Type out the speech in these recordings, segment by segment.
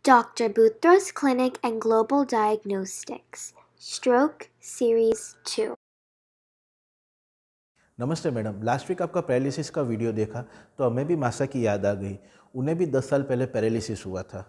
Dr. Boutros Clinic and Global Diagnostics, Stroke Series 2. नमस्ते madam, last week आपका paralysis का video देखा तो हमें भी मासा की याद आ गई। उन्हें भी 10 साल पहले पैरालिसिस हुआ था।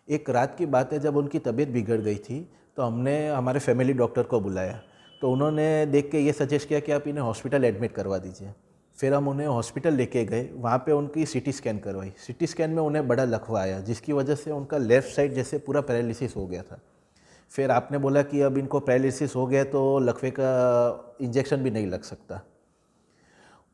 एक रात की बात है, जब उनकी तबीयत बिगड़ गई थी तो हमने हमारे फैमिली डॉक्टर को बुलाया। तो उन्होंने देख के ये सजेस्ट किया कि आप इन्हें हॉस्पिटल एडमिट करवा दीजिए। फिर हम उन्हें हॉस्पिटल लेके गए, वहाँ पे उनकी सीटी स्कैन करवाई। सीटी स्कैन में उन्हें बड़ा लकवा आया, जिसकी वजह से उनका लेफ़्ट साइड जैसे पूरा पैरालिसिस हो गया था। फिर आपने बोला कि अब इनको पैरालिसिस हो गया तो लकवे का इंजेक्शन भी नहीं लग सकता।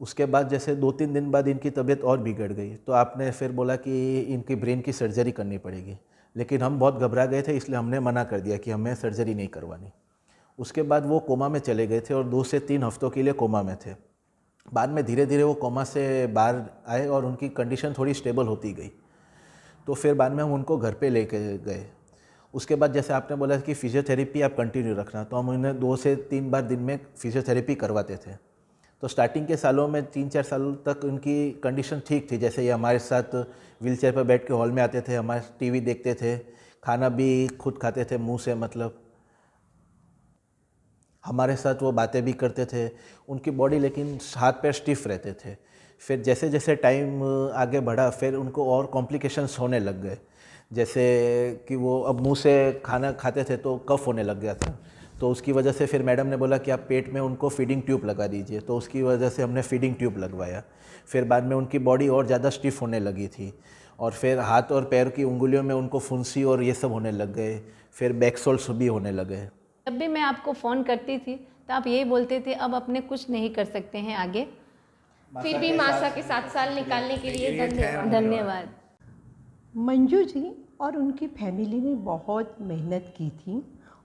उसके बाद जैसे 2-3 दिन बाद इनकी तबीयत और बिगड़ गई, तो आपने फिर बोला कि इनकी ब्रेन की सर्जरी करनी पड़ेगी। लेकिन हम बहुत घबरा गए थे, इसलिए हमने मना कर दिया कि हमें सर्जरी नहीं करवानी। उसके बाद वो कोमा में चले गए थे और 2 से 3 हफ्तों के लिए कोमा में थे। बाद में धीरे धीरे वो कोमा से बाहर आए और उनकी कंडीशन थोड़ी स्टेबल होती गई। तो फिर बाद में हम उनको घर पे लेके गए। उसके बाद जैसे आपने बोला कि फ़िज़ियोथेरेपी आप कंटिन्यू रखना, तो हम उन्हें 2 से 3 बार दिन में फ़िज़ियोथेरेपी करवाते थे। तो स्टार्टिंग के सालों में 3-4 साल तक उनकी कंडीशन ठीक थी। जैसे ये हमारे साथ व्हीलचेयर पर बैठ के हॉल में आते थे, हमारे टीवी देखते थे, खाना भी खुद खाते थे मुंह से, मतलब हमारे साथ वो बातें भी करते थे। उनकी बॉडी लेकिन हाथ पैर स्टिफ रहते थे। फिर जैसे जैसे टाइम आगे बढ़ा, फिर उनको और कॉम्प्लिकेशंस होने लग गए। जैसे कि वो अब मुंह से खाना खाते थे तो कफ होने लग गया था। तो उसकी वजह से फिर मैडम ने बोला कि आप पेट में उनको फीडिंग ट्यूब लगा दीजिए। तो उसकी वजह से हमने फीडिंग ट्यूब लगवाया। फिर बाद में उनकी बॉडी और ज़्यादा स्टिफ होने लगी थी, और फिर हाथ और पैर की उंगलियों में उनको फुंसी और ये सब होने लग गए। फिर बैक सोल्स भी होने लगे। जब भी मैं आपको फ़ोन करती थी तो आप यही बोलते थे अब अपने कुछ नहीं कर सकते हैं आगे। फिर भी मासा के 7 साल निकालने के लिए धन्यवाद। धन्यवाद। मंजू जी और उनकी फैमिली ने बहुत मेहनत की थी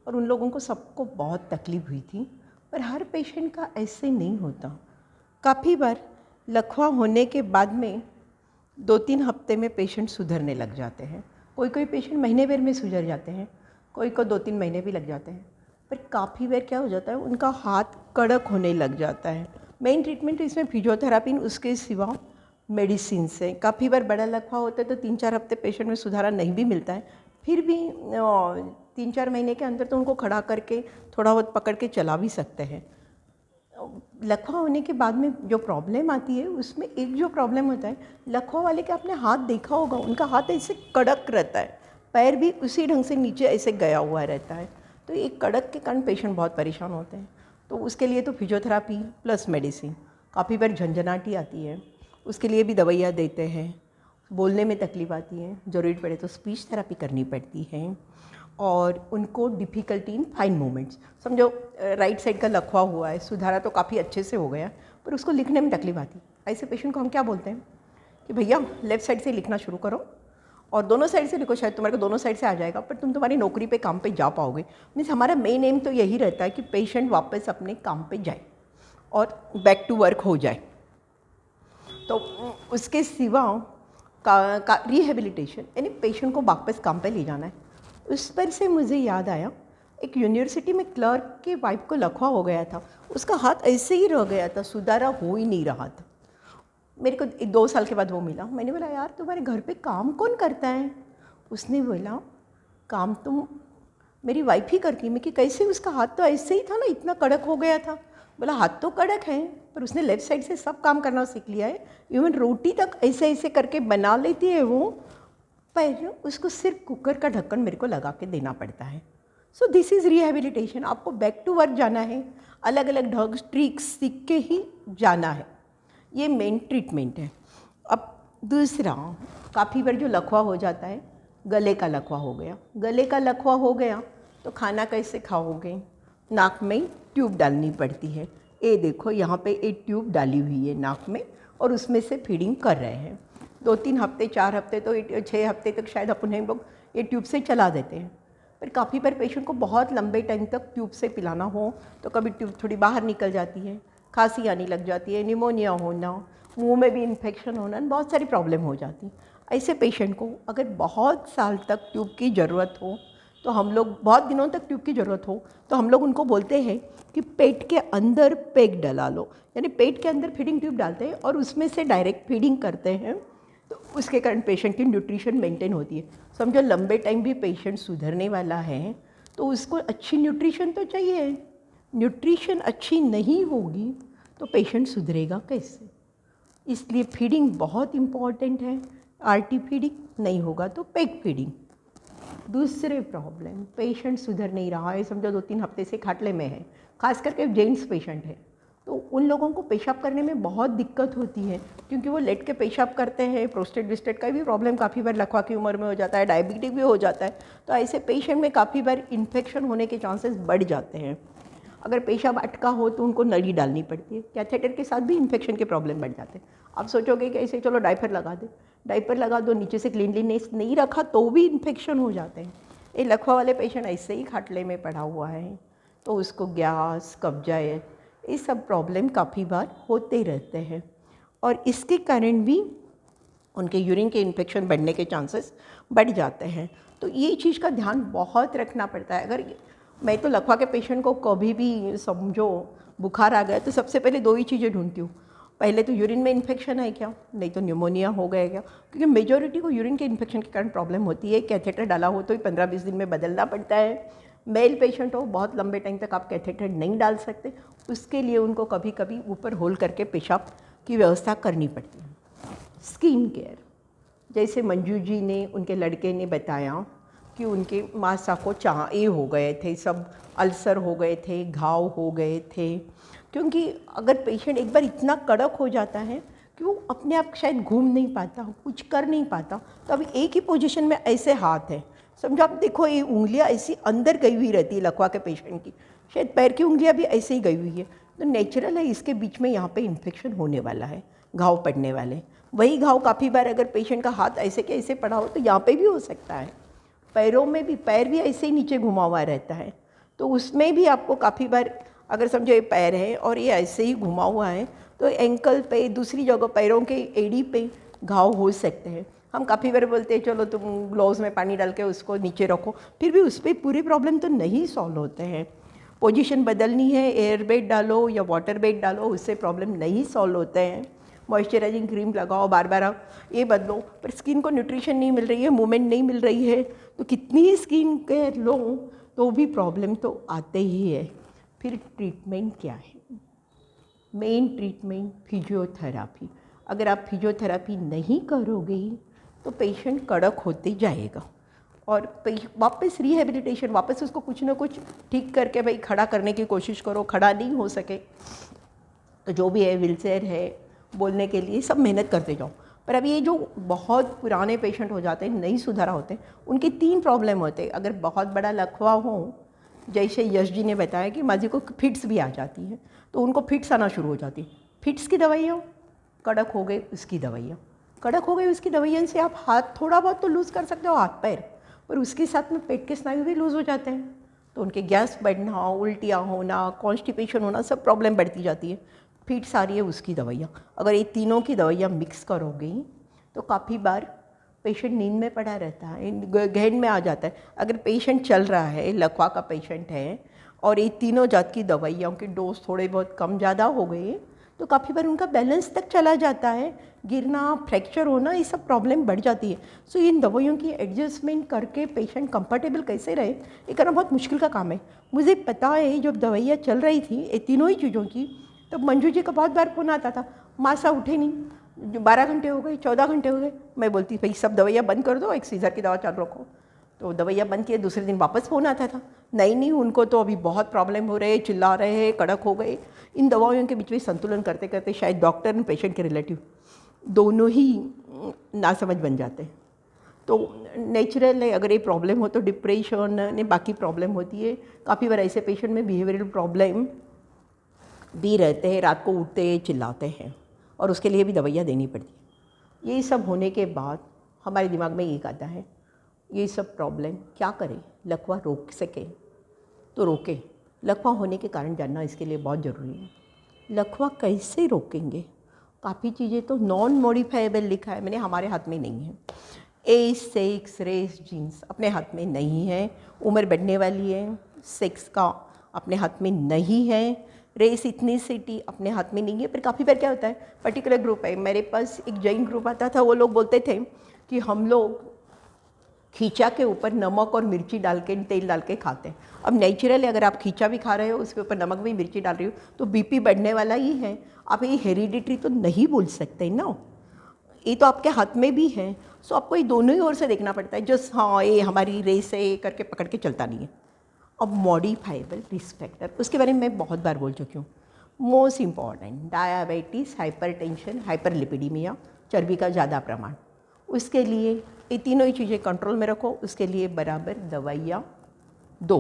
और उन लोगों को सबको बहुत तकलीफ़ हुई थी, पर हर पेशेंट का ऐसे नहीं होता। काफ़ी बार लकवा होने के बाद में 2-3 हफ्ते में पेशेंट सुधरने लग जाते हैं। कोई पेशेंट महीने भर में सुधर जाते हैं, कोई को 2-3 महीने भी लग जाते हैं। पर काफ़ी बार क्या हो जाता है, उनका हाथ कड़क होने लग जाता है। मेन ट्रीटमेंट इसमें फिजियोथेरापी, उसके सिवा मेडिसिन से। काफ़ी बार बड़ा लकवा होता है तो 3-4 हफ्ते पेशेंट में सुधारा नहीं भी मिलता है, फिर भी 3-4 महीने के अंदर तो उनको खड़ा करके थोड़ा बहुत पकड़ के चला भी सकते हैं। लकवा होने के बाद में जो प्रॉब्लम आती है, उसमें एक जो प्रॉब्लम होता है, लकवा वाले के आपने हाथ देखा होगा, उनका हाथ ऐसे कड़क रहता है, पैर भी उसी ढंग से नीचे ऐसे गया हुआ रहता है। तो एक कड़क के कारण पेशेंट बहुत परेशान होते हैं। तो उसके लिए तो फिजियोथेरापी प्लस मेडिसिन। काफ़ी बार झंझनाहट आती है, उसके लिए भी दवाइयाँ देते हैं। बोलने में तकलीफ़ आती है, ज़रूरत पड़े तो स्पीच थेरेपी करनी पड़ती है। और उनको डिफ़िकल्टी इन फाइन मूवमेंट्स, समझो राइट साइड का लकवा हुआ है, सुधारा तो काफ़ी अच्छे से हो गया, पर उसको लिखने में तकलीफ़ आती है। ऐसे पेशेंट को हम क्या बोलते हैं कि भैया लेफ़्ट साइड से लिखना शुरू करो और दोनों साइड से लिखो, शायद तुम्हारे को दोनों साइड से आ जाएगा, पर तुम तुम्हारी नौकरी पे काम पे जा पाओगे। मीन्स हमारा मेन एम तो यही रहता है कि पेशेंट वापस अपने काम पे जाए और बैक टू वर्क हो जाए। तो उसके सिवा का रिहेबिलिटेशन, यानी पेशेंट को वापस काम पे ले जाना है। उस पर से मुझे याद आया, एक यूनिवर्सिटी में क्लर्क के वाइफ को लकवा हो गया था, उसका हाथ ऐसे ही रह गया था, सुधारा हो ही नहीं रहा था। मेरे को 2 साल के बाद वो मिला। मैंने बोला यार तुम्हारे घर पे काम कौन करता है? उसने बोला काम तो मेरी वाइफ ही करती है। मैं कि कैसे? उसका हाथ तो ऐसे ही था ना, इतना कड़क हो गया था। बोला हाथ तो कड़क है, पर उसने लेफ़्ट साइड से सब काम करना सीख लिया है, इवन रोटी तक ऐसे ऐसे करके बना लेती है वो, पर उसको सिर्फ कुकर का ढक्कन मेरे को लगा के देना पड़ता है। So this is rehabilitation. आपको बैक टू वर्क जाना है, अलग अलग ढंग ट्रिक्स सीख के ही जाना है, ये मेन ट्रीटमेंट है। अब दूसरा, काफ़ी बार जो लकवा हो जाता है, गले का लकवा हो गया। गले का लकवा हो गया तो खाना कैसे खाओगे? नाक में ट्यूब डालनी पड़ती है। ये देखो यहाँ पे एक ट्यूब डाली हुई है नाक में, और उसमें से फीडिंग कर रहे हैं। 2-3 हफ्ते 4 हफ्ते तो 6 हफ्ते तक शायद अपने लोग ये ट्यूब से चला देते हैं। पर काफ़ी बार पेशेंट को बहुत लंबे टाइम तक ट्यूब से पिलाना हो तो कभी ट्यूब थोड़ी बाहर निकल जाती है, खांसी आने लग जाती है, निमोनिया होना, मुंह में भी इन्फेक्शन होना, बहुत सारी प्रॉब्लम हो जाती। ऐसे पेशेंट को अगर बहुत साल तक ट्यूब की ज़रूरत हो, तो हम लोग बहुत दिनों तक ट्यूब की ज़रूरत हो तो हम लोग उनको बोलते हैं कि पेट के अंदर पेग डला लो, यानी पेट के अंदर फीडिंग ट्यूब डालते हैं और उसमें से डायरेक्ट फीडिंग करते हैं तो उसके कारण पेशेंट की न्यूट्रिशन मेंटेन होती है। समझो लंबे टाइम भी पेशेंट सुधरने वाला है तो उसको अच्छी न्यूट्रिशन तो चाहिए। न्यूट्रिशन अच्छी नहीं होगी तो पेशेंट सुधरेगा कैसे? इसलिए फीडिंग बहुत इम्पॉर्टेंट है। आरटी फीडिंग नहीं होगा तो पेग फीडिंग। दूसरे प्रॉब्लम, पेशेंट सुधर नहीं रहा है, समझो 2-3 हफ्ते से खाटले में है, खास करके जेंट्स पेशेंट है, तो उन लोगों को पेशाब करने में बहुत दिक्कत होती है क्योंकि वो लेट के पेशाब करते हैं। प्रोस्टेट विस्टेट का भी प्रॉब्लम काफ़ी बार लकवा की उम्र में हो जाता है, डायबिटिक भी हो जाता है। तो ऐसे पेशेंट में काफ़ी बार इन्फेक्शन होने के चांसेस बढ़ जाते हैं। अगर पेशाब अटका हो तो उनको नली डालनी पड़ती है। कैथेटर के साथ भी इन्फेक्शन के प्रॉब्लम बढ़ जाते हैं। आप सोचोगे कि ऐसे चलो डायपर लगा दे, डायपर लगा दो, नीचे से क्लीनलीनेस नहीं रखा तो भी इन्फेक्शन हो जाते हैं। ये लकवा वाले पेशेंट ऐसे ही खाटले में पड़ा हुआ है तो उसको गैस, कब्जा, ये सब प्रॉब्लम काफ़ी बार होते रहते हैं और इसके कारण भी उनके यूरिन के इन्फेक्शन बढ़ने के चांसेस बढ़ जाते हैं। तो ये चीज़ का ध्यान बहुत रखना पड़ता है। अगर मैं तो लकवा के पेशेंट को कभी भी समझो बुखार आ गया तो सबसे पहले 2 ही चीज़ें ढूंढती हूँ। पहले तो यूरिन में इन्फेक्शन है क्या, नहीं तो न्यूमोनिया हो गया क्या, क्योंकि मेजॉरिटी को यूरिन के इन्फेक्शन के कारण प्रॉब्लम होती है। कैथेटर डाला हो तो ही 15-20 दिन में बदलना पड़ता है। मेल पेशेंट हो, बहुत लंबे टाइम तक आप कैथेटर नहीं डाल सकते, उसके लिए उनको कभी कभी ऊपर होल करके पेशाब की व्यवस्था करनी पड़ती है। स्किन केयर, जैसे मंजू जी ने, उनके लड़के ने बताया कि उनके मासा को चाहे हो गए थे, सब अल्सर हो गए थे, घाव हो गए थे, क्योंकि अगर पेशेंट एक बार इतना कड़क हो जाता है कि वो अपने आप शायद घूम नहीं पाता, कुछ कर नहीं पाता, तो अभी एक ही पोजीशन में ऐसे हाथ है, समझो आप देखो ये उंगलियां ऐसी अंदर गई हुई रहती है लकवा के पेशेंट की, शायद पैर की उंगलियां भी ऐसे ही गई हुई है, तो नेचुरल है इसके बीच में यहाँ पे इन्फेक्शन होने वाला है, घाव पड़ने वाले। वही घाव काफ़ी बार अगर पेशेंट का हाथ ऐसे के ऐसे पड़ा हो तो यहाँ पे भी हो सकता है। पैरों में भी, पैर भी ऐसे ही नीचे घुमा हुआ रहता है, तो उसमें भी आपको काफ़ी बार अगर समझो ये पैर है और ये ऐसे ही घुमा हुआ है तो एंकल पे, दूसरी जगह पैरों के एड़ी पे घाव हो सकते हैं। हम काफ़ी बार बोलते हैं चलो तुम ग्लोव्स में पानी डाल के उसको नीचे रखो, फिर भी उस पर पूरे प्रॉब्लम तो नहीं सॉल्व होते हैं। पोजीशन बदलनी है, एयर बेड डालो या वाटर बेड डालो, उससे प्रॉब्लम नहीं सॉल्व होते हैं। मॉइस्चराइजिंग क्रीम लगाओ, बार बार आप ये बदलो, पर स्किन को न्यूट्रिशन नहीं मिल रही है, मूवमेंट नहीं मिल रही है, तो कितनी ही स्किन केयर लो तो भी प्रॉब्लम तो आते ही है। फिर ट्रीटमेंट क्या है? Main treatment physiotherapy. अगर आप फिजियोथेरापी नहीं करोगे तो पेशेंट कड़क होते जाएगा और वापस रिहेबिलिटेशन, वापस उसको कुछ ना कुछ ठीक करके भाई खड़ा करने की कोशिश करो, खड़ा नहीं हो सके तो जो भी है, व्हीलचेयर है, बोलने के लिए सब मेहनत करते जाओ। पर अब ये जो बहुत पुराने पेशेंट हो जाते हैं, नहीं सुधारा होते हैं, उनके 3 प्रॉब्लम होते हैं। अगर बहुत बड़ा लकवा हो, जैसे यश जी ने बताया कि माँ जी को फिट्स भी आ जाती है, तो उनको फिट्स आना शुरू हो जाती है। फिट्स की दवाइयाँ, कड़क हो गए उसकी दवाइयाँ, कड़क हो गई उसकी दवाइयों से आप हाथ थोड़ा बहुत तो लूज़ कर सकते हो, हाथ पैर, पर उसके साथ में पेट के स्नायु भी लूज़ हो जाते हैं, तो उनके गैस बढ़ना, उल्टियाँ होना, कॉन्स्टिपेशन होना, सब प्रॉब्लम बढ़ती जाती है। फिट्स आ रही है उसकी दवाइयाँ, अगर ये तीनों की दवाइयाँ मिक्स करोगे तो काफ़ी बार पेशेंट नींद में पड़ा रहता है, गहन में आ जाता है। अगर पेशेंट चल रहा है, लकवा का पेशेंट है और ये तीनों जात की दवाइयों की डोज थोड़े बहुत कम ज़्यादा हो गई तो काफ़ी बार उनका बैलेंस तक चला जाता है, गिरना, फ्रैक्चर होना, ये सब प्रॉब्लम बढ़ जाती है। सो इन दवाइयों की एडजस्टमेंट करके पेशेंट कंफर्टेबल कैसे रहे, ये करना बहुत मुश्किल का काम है। मुझे पता है जब दवाइयाँ चल रही थी ये तीनों ही चीज़ों की, तो मंजू जी का बहुत बार फ़ोन आता था, मासा उठे नहीं, 12 घंटे हो गए, 14 घंटे हो गए। मैं बोलती भाई सब दवाइयाँ बंद कर दो, एक सीज़र की दवा चालू रखो, तो दवाइयाँ बंद किए, दूसरे दिन वापस फ़ोन आता था, नहीं उनको तो अभी बहुत प्रॉब्लम हो रहे हैं, चिल्ला रहे हैं, कड़क हो गए। इन दवाइयों के बीच में संतुलन करते करते शायद डॉक्टर और पेशेंट के रिलेटिव दोनों ही नासमझ बन जाते हैं। तो नेचुरल है, अगर ये प्रॉब्लम हो तो डिप्रेशन ने बाकी प्रॉब्लम होती है। काफ़ी बार ऐसे पेशेंट में बिहेवियरल प्रॉब्लम भी रहते हैं, रात को उठते चिल्लाते हैं और उसके लिए भी दवाइयाँ देनी पड़ती है। ये सब होने के बाद हमारे दिमाग में एक आता है, ये सब प्रॉब्लम क्या करें, लकवा रोक सके तो रोके। लकवा होने के कारण जानना इसके लिए बहुत ज़रूरी है। लकवा कैसे रोकेंगे? काफ़ी चीज़ें तो नॉन मॉडिफाइबल लिखा है, मैंने हमारे हाथ में नहीं है। एज, सेक्स, रेस, जीन्स अपने हाथ में नहीं है। उम्र बढ़ने वाली है, सेक्स का अपने हाथ में नहीं है। रेस इथनिसिटी अपने हाथ में नहीं है। पर काफ़ी बार क्या होता है, पर्टिकुलर ग्रुप है, मेरे पास एक जैन ग्रुप आता था, वो लोग बोलते थे कि हम लोग खींचा के ऊपर नमक और मिर्ची डाल के, तेल डाल के खाते हैं। अब नेचुरली अगर आप खींचा भी खा रहे हो, उसके ऊपर नमक भी मिर्ची डाल रही हो, तो बीपी बढ़ने वाला ही है। आप ये हेरिडिटरी तो नहीं बोल सकते ना, ये तो आपके हाथ में भी है। सो आपको ये दोनों ही ओर से देखना पड़ता है। जस्ट हाँ ये हमारी रेस है करके पकड़ के चलता नहीं है। अब मॉडिफाइबल रिस्क फैक्टर, उसके बारे में मैं बहुत बार बोल चुकी हूँ। Most important, diabetes, hypertension, hyperlipidaemia, चर्बी का ज़्यादा प्रमाण, उसके लिए ये तीनों ही चीज़ें कंट्रोल में रखो। उसके लिए बराबर दवाइयाँ दो,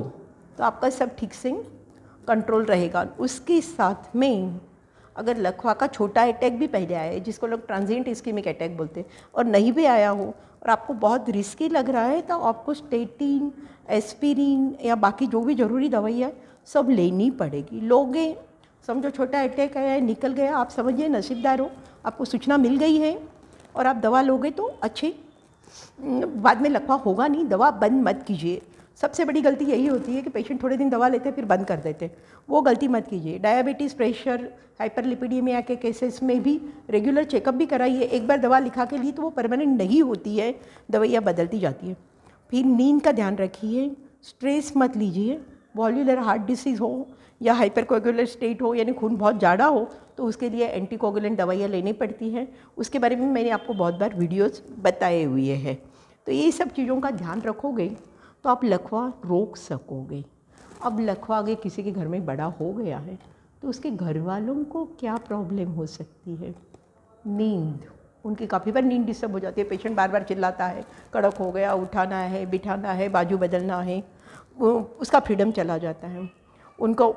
तो आपका सब ठीक से कंट्रोल रहेगा। उसके साथ में अगर लकवा का छोटा अटैक भी पहले आया है, जिसको लोग ट्रांजिएंट इस्केमिक अटैक बोलते हैं, और नहीं भी आया हो और आपको बहुत रिस्की लग रहा है, तो आपको स्टेटिन, एस्पिरिन या बाकी जो भी ज़रूरी दवाइयाँ सब लेनी पड़ेगी। लोगे समझो छोटा अटैक आया है, निकल गया, आप समझिए नसीबदार हो, आपको सूचना मिल गई है और आप दवा लोगे तो अच्छे, बाद में लकवा होगा नहीं। दवा बंद मत कीजिए। सबसे बड़ी गलती यही होती है कि पेशेंट थोड़े दिन दवा लेते हैं फिर बंद कर देते हैं, वो गलती मत कीजिए। डायबिटीज़, प्रेशर, हाइपरलिपिडीमिया के केसेस में भी रेगुलर चेकअप भी कराइए। एक बार दवा लिखा के लिए तो वो परमानेंट नहीं होती है, दवाइयाँ बदलती जाती हैं। फिर नींद का ध्यान रखिए, स्ट्रेस मत लीजिए। वॉल्यूलर हार्ट डिसीज़ हो या हाइपरकोगुलर स्टेट हो, यानी खून बहुत ज़्यादा हो, तो उसके लिए एंटीकोगुलेंट दवाइयाँ लेनी पड़ती हैं। उसके बारे में मैंने आपको बहुत बार वीडियोस बताए हुए हैं। तो ये सब चीज़ों का ध्यान रखोगे तो आप लकवा रोक सकोगे। अब लकवा अगर किसी के घर में बड़ा हो गया है तो उसके घर वालों को क्या प्रॉब्लम हो सकती है? नींद, उनकी काफ़ी बार नींद डिस्टर्ब हो जाती है। पेशेंट बार बार चिल्लाता है, कड़क हो गया, उठाना है, बिठाना है, बाजू बदलना है, उसका फ्रीडम चला जाता है। उनको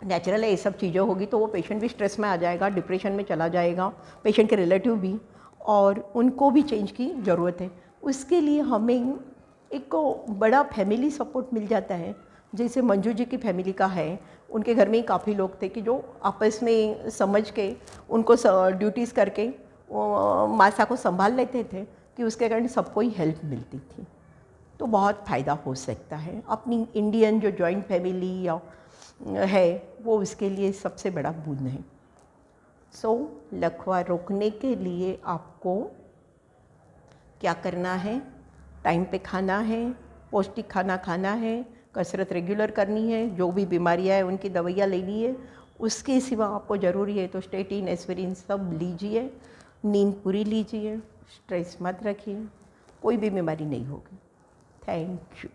नेचुरल है ये सब चीज़ें होगी तो वो पेशेंट भी स्ट्रेस में आ जाएगा, डिप्रेशन में चला जाएगा, पेशेंट के रिलेटिव भी, और उनको भी चेंज की ज़रूरत है। उसके लिए हमें एक बड़ा फैमिली सपोर्ट मिल जाता है, जैसे मंजू जी की फैमिली का है। उनके घर में ही काफ़ी लोग थे कि जो आपस में समझ के उनको ड्यूटीज़ करके मासा को संभाल लेते थे, कि उसके कारण सबको ही हेल्प मिलती थी। तो बहुत फ़ायदा हो सकता है। अपनी इंडियन जो जॉइंट फैमिली या है वो उसके लिए सबसे बड़ा बूंद है। सो लकवा रोकने के लिए आपको क्या करना है? टाइम पे खाना है, पौष्टिक खाना खाना है, कसरत रेगुलर करनी है, जो भी बीमारियां हैं उनकी दवाइयाँ लेनी है। उसके सिवा आपको ज़रूरी है तो स्टेटिन, एस्पिरिन सब लीजिए, नींद पूरी लीजिए, स्ट्रेस मत रखिए, कोई भी बीमारी नहीं होगी। Thank you.